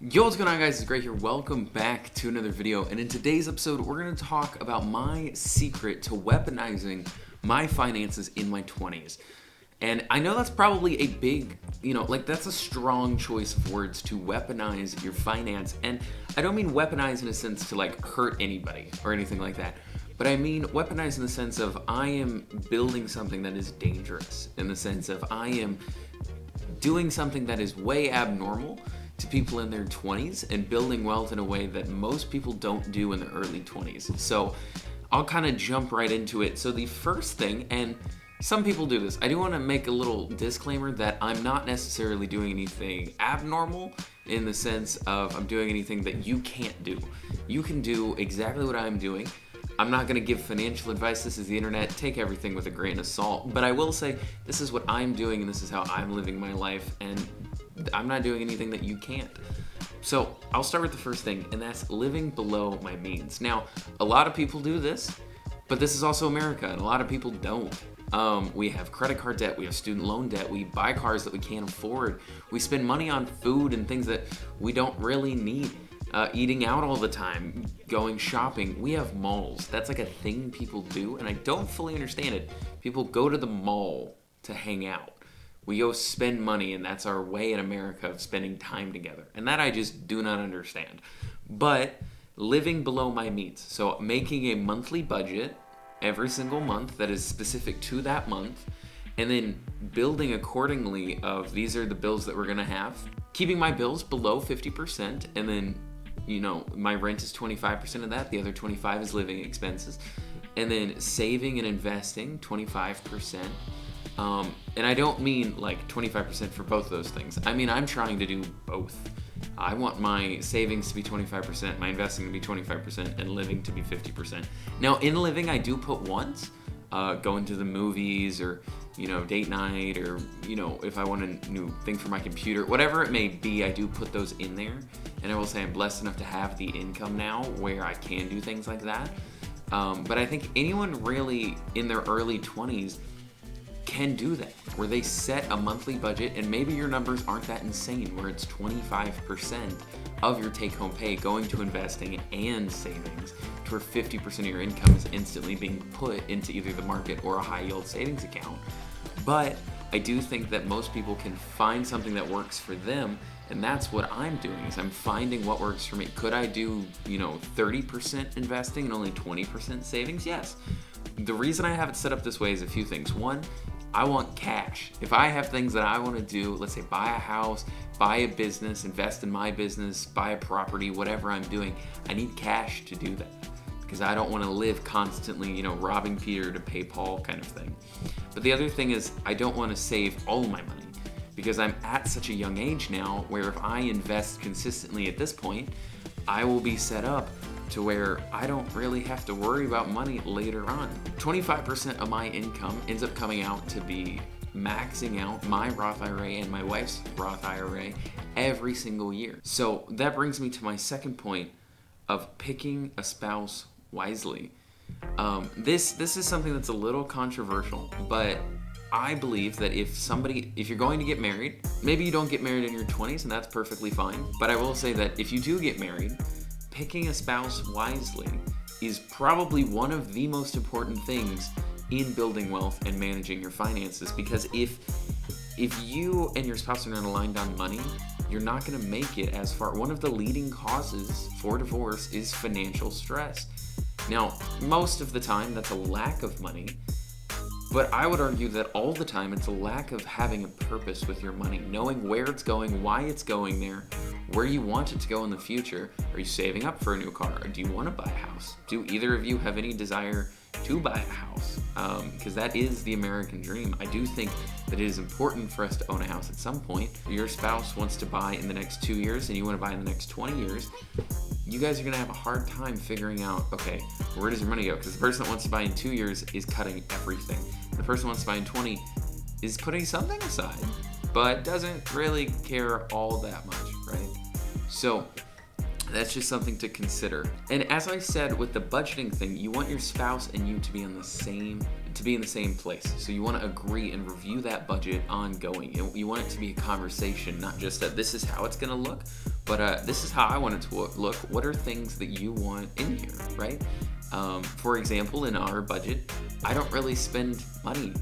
Yo, what's going on, guys? It's Gray here. Welcome back to another video. And in today's episode, we're going to talk about my secret to weaponizing my finances in my 20s. And I know that's probably a big, that's a strong choice of words, to weaponize your finance. And I don't mean weaponize in a sense to hurt anybody or anything like that. But I mean weaponize in the sense of I am building something that is dangerous, in the sense of I am doing something that is way abnormal to people in their 20s and building wealth in a way that most people don't do in their early 20s. So I'll kind of jump right into it. So the first thing, and some people do this, I do want to make a little disclaimer that I'm not necessarily doing anything abnormal in the sense of I'm doing anything that you can't do. You can do exactly what I'm doing. I'm not going to give financial advice. This is the internet. Take everything with a grain of salt. But I will say this is what I'm doing and this is how I'm living my life, and I'm not doing anything that you can't. So I'll start with the first thing, and that's living below my means. Now, a lot of people do this, but this is also America, and a lot of people don't. We have credit card debt, we have student loan debt, we buy cars that we can't afford, we spend money on food and things that we don't really need. Eating out all the time, going shopping. We have malls. That's like a thing people do, and I don't fully understand it. People go to the mall to hang out. We go spend money, and that's our way in America of spending time together. And that I just do not understand. But living below my means. So making a monthly budget every single month that is specific to that month, and then building accordingly of these are the bills that we're gonna have. Keeping my bills below 50%, and then my rent is 25% of that. The other 25 is living expenses. And then saving and investing 25%. And I don't mean 25% for both of those things. I mean, I'm trying to do both. I want my savings to be 25%, my investing to be 25%, and living to be 50%. Now, in living, I do put once, going to the movies or, date night, or, if I want a new thing for my computer, whatever it may be, I do put those in there. And I will say I'm blessed enough to have the income now where I can do things like that. But I think anyone really in their early 20s can do that, where they set a monthly budget, and maybe your numbers aren't that insane, where it's 25% of your take-home pay going to investing and savings, to where 50% of your income is instantly being put into either the market or a high-yield savings account. But I do think that most people can find something that works for them, and that's what I'm doing, is I'm finding what works for me. Could I do, 30% investing and only 20% savings? Yes. The reason I have it set up this way is a few things. One, I want cash. If I have things that I want to do, let's say buy a house, buy a business, invest in my business, buy a property, whatever I'm doing, I need cash to do that, because I don't want to live constantly, robbing Peter to pay Paul kind of thing. But the other thing is I don't want to save all my money, because I'm at such a young age now where if I invest consistently at this point, I will be set up to where I don't really have to worry about money later on. 25% of my income ends up coming out to be maxing out my Roth IRA and my wife's Roth IRA every single year. So that brings me to my second point of picking a spouse wisely. This is something that's a little controversial, but I believe that if you're going to get married, maybe you don't get married in your 20s, and that's perfectly fine. But I will say that if you do get married, picking a spouse wisely is probably one of the most important things in building wealth and managing your finances, because if you and your spouse are not aligned on money, you're not going to make it as far. One of the leading causes for divorce is financial stress. Now, most of the time that's a lack of money, but I would argue that all the time it's a lack of having a purpose with your money, knowing where it's going, why it's going there, where you want it to go in the future. Are you saving up for a new car? Or do you want to buy a house? Do either of you have any desire to buy a house? Because that is the American dream. I do think that it is important for us to own a house at some point. If your spouse wants to buy in the next 2 years and you want to buy in the next 20 years, you guys are going to have a hard time figuring out, okay, where does your money go? Because the person that wants to buy in 2 years is cutting everything. The person who wants to buy in 20 is putting something aside, but doesn't really care all that much, right? So that's just something to consider. And as I said with the budgeting thing, you want your spouse and you to be in the same place. So you want to agree and review that budget ongoing. You want it to be a conversation, not just that this is how it's going to look, But this is how I want it to look. What are things that you want in here, right? For example, in our budget, I don't really spend money,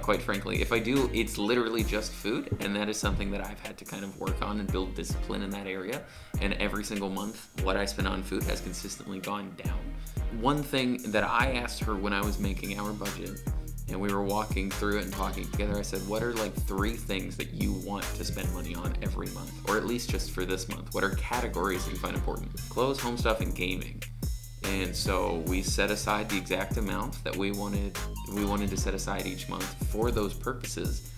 quite frankly. If I do, it's literally just food, and that is something that I've had to kind of work on and build discipline in that area. And every single month, what I spend on food has consistently gone down. One thing that I asked her when I was making our budget, and we were walking through it and talking together, I said, what are like 3 things that you want to spend money on every month, or at least just for this month? What are categories that you find important? Clothes, home stuff, and gaming. And so we set aside the exact amount that we wanted to set aside each month for those purposes.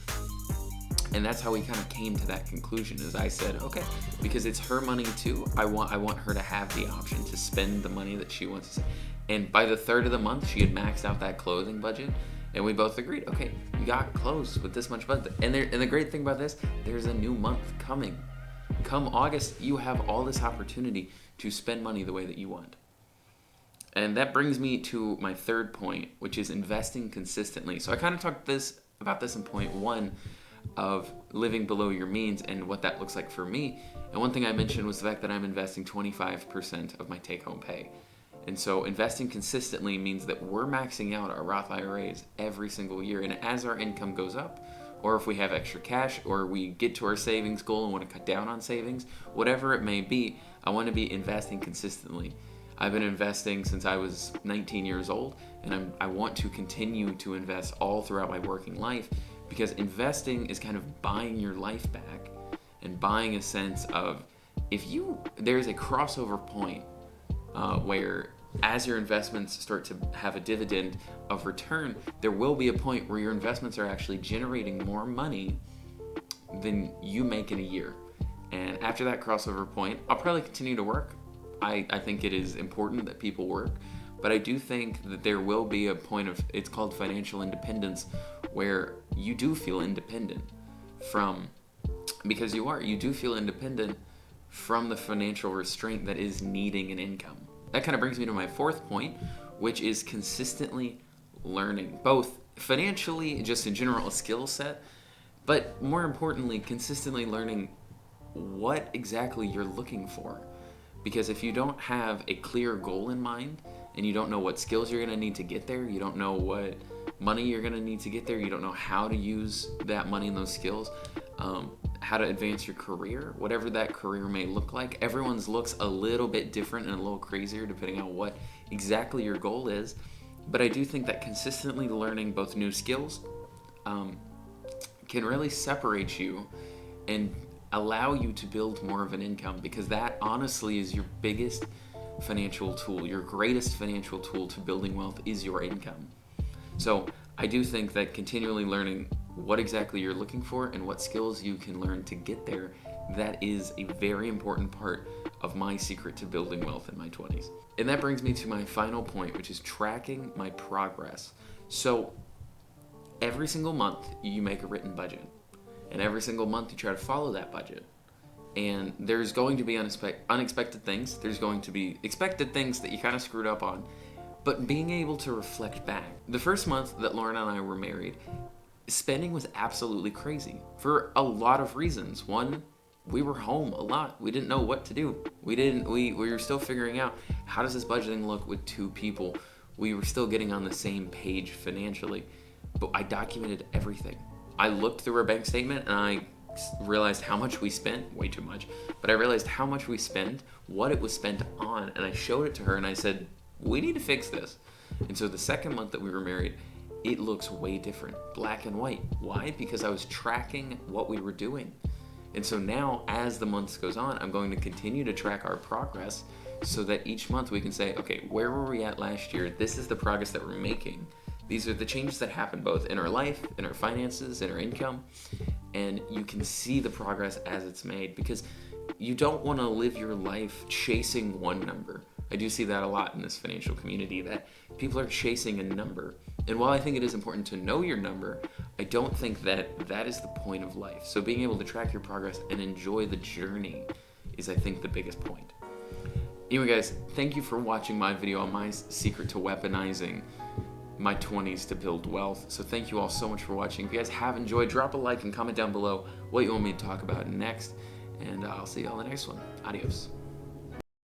And that's how we kind of came to that conclusion, is I said, okay, because it's her money too, I want her to have the option to spend the money that she wants to spend. And by the 3rd of the month, she had maxed out that clothing budget, and we both agreed, okay, you got clothes with this much budget. And the great thing about this, there's a new month coming. Come August, you have all this opportunity to spend money the way that you want. And that brings me to my 3rd point, which is investing consistently. So I kind of talked about this in point 1 of living below your means and what that looks like for me. And one thing I mentioned was the fact that I'm investing 25% of my take-home pay. And so investing consistently means that we're maxing out our Roth IRAs every single year. And as our income goes up, or if we have extra cash, or we get to our savings goal and want to cut down on savings, whatever it may be, I want to be investing consistently. I've been investing since I was 19 years old, and I want to continue to invest all throughout my working life, because investing is kind of buying your life back and buying a sense of, there's a crossover point where as your investments start to have a dividend of return, there will be a point where your investments are actually generating more money than you make in a year. And after that crossover point, I'll probably continue to work. I think it is important that people work, but I do think that there will be a point of, it's called financial independence, where you do feel independent because you do feel independent from the financial restraint that is needing an income. That kind of brings me to my 4th point, which is consistently learning, both financially, just in general, a skill set, but more importantly, consistently learning what exactly you're looking for. Because if you don't have a clear goal in mind, and you don't know what skills you're going to need to get there, you don't know what money you're going to need to get there, you don't know how to use that money and those skills, how to advance your career, whatever that career may look like. Everyone's looks a little bit different and a little crazier depending on what exactly your goal is. But I do think that consistently learning both new skills can really separate you and allow you to build more of an income, because that honestly is your biggest financial tool. Your greatest financial tool to building wealth is your income. So I do think that continually learning what exactly you're looking for and what skills you can learn to get there, that is a very important part of my secret to building wealth in my 20s. And that brings me to my final point, which is tracking my progress. So every single month you make a written budget. And every single month you try to follow that budget. And there's going to be unexpected things. There's going to be expected things that you kind of screwed up on. But being able to reflect back. The first month that Lauren and I were married, spending was absolutely crazy for a lot of reasons. One, we were home a lot. We didn't know what to do. We were still figuring out, how does this budgeting look with 2 people? We were still getting on the same page financially. But I documented everything. I looked through our bank statement and I realized how much we spent, way too much, but I realized how much we spent, what it was spent on, and I showed it to her and I said, we need to fix this. And so the second month that we were married, it looks way different, black and white. Why? Because I was tracking what we were doing. And so now, as the months goes on, I'm going to continue to track our progress so that each month we can say, okay, where were we at last year? This is the progress that we're making. These are the changes that happen both in our life, in our finances, in our income, and you can see the progress as it's made, because you don't want to live your life chasing one number. I do see that a lot in this financial community, that people are chasing a number. And while I think it is important to know your number, I don't think that that is the point of life. So being able to track your progress and enjoy the journey is, I think, the biggest point. Anyway, guys, thank you for watching my video on my secret to weaponizing my 20s to build wealth. So thank you all so much for watching. If you guys have enjoyed, drop a like and comment down below what you want me to talk about next. and I'll see you on the next one. Adios.